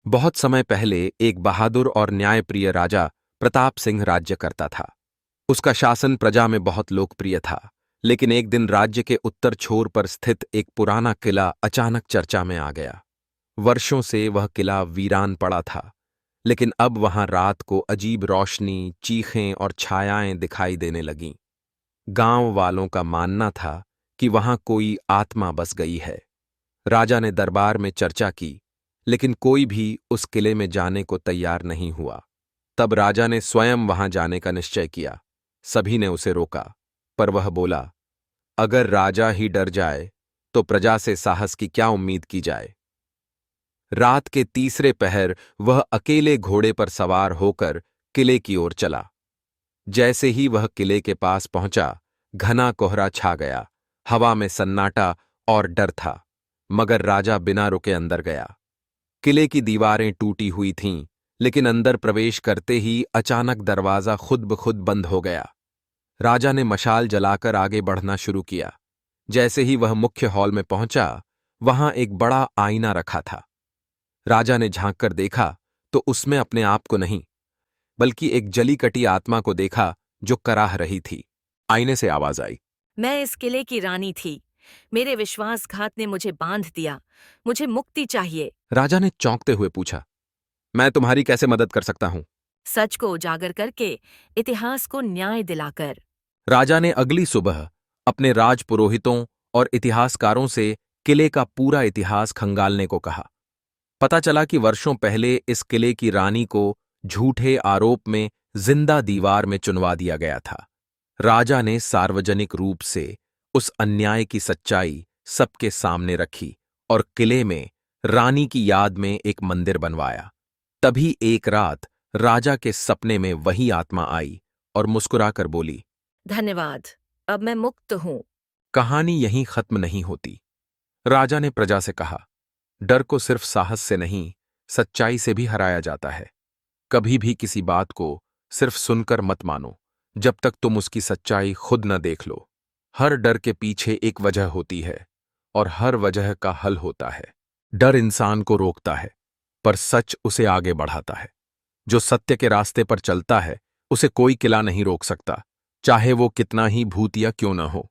बहुत समय पहले एक बहादुर और न्यायप्रिय राजा प्रताप सिंह राज्य करता था। उसका शासन प्रजा में बहुत लोकप्रिय था। लेकिन एक दिन राज्य के उत्तर छोर पर स्थित एक पुराना किला अचानक चर्चा में आ गया। वर्षों से वह किला वीरान पड़ा था, लेकिन अब वहां रात को अजीब रोशनी, चीखें और छायाएं दिखाई देने लगीं। गांव वालों का मानना था कि वहां कोई आत्मा बस गई है। राजा ने दरबार में चर्चा की, लेकिन कोई भी उस किले में जाने को तैयार नहीं हुआ। तब राजा ने स्वयं वहां जाने का निश्चय किया। सभी ने उसे रोका, पर वह बोला, अगर राजा ही डर जाए तो प्रजा से साहस की क्या उम्मीद की जाए। रात के तीसरे पहर वह अकेले घोड़े पर सवार होकर किले की ओर चला। जैसे ही वह किले के पास पहुंचा, घना कोहरा छा गया। हवा में सन्नाटा और डर था, मगर राजा बिना रुके अंदर गया। किले की दीवारें टूटी हुई थीं, लेकिन अंदर प्रवेश करते ही अचानक दरवाजा खुद ब खुद बंद हो गया। राजा ने मशाल जलाकर आगे बढ़ना शुरू किया। जैसे ही वह मुख्य हॉल में पहुंचा, वहां एक बड़ा आईना रखा था। राजा ने झांककर देखा तो उसमें अपने आप को नहीं, बल्कि एक जली कटी आत्मा को देखा जो कराह रही थी। आईने से आवाज आई, मैं इस किले की रानी थी। मेरे विश्वासघात ने मुझे बांध दिया। मुझे मुक्ति चाहिए। राजा ने चौंकते हुए पूछा, मैं तुम्हारी कैसे मदद कर सकता हूं? सच को उजागर करके, इतिहास को न्याय दिलाकर। राजा ने अगली सुबह अपने राजपुरोहितों और इतिहासकारों से किले का पूरा इतिहास खंगालने को कहा। पता चला कि वर्षों पहले इस किले की रानी को झूठे आरोप में जिंदा दीवार में चुनवा दिया गया था। राजा ने सार्वजनिक रूप से उस अन्याय की सच्चाई सबके सामने रखी और किले में रानी की याद में एक मंदिर बनवाया। तभी एक रात राजा के सपने में वही आत्मा आई और मुस्कुराकर बोली, धन्यवाद, अब मैं मुक्त हूँ। कहानी यहीं खत्म नहीं होती। राजा ने प्रजा से कहा, डर को सिर्फ साहस से नहीं, सच्चाई से भी हराया जाता है। कभी भी किसी बात को सिर्फ सुनकर मत मानो, जब तक तुम उसकी सच्चाई खुद न देख लो। हर डर के पीछे एक वजह होती है, और हर वजह का हल होता है। डर इंसान को रोकता है, पर सच उसे आगे बढ़ाता है। जो सत्य के रास्ते पर चलता है, उसे कोई किला नहीं रोक सकता, चाहे वो कितना ही भूतिया क्यों न हो।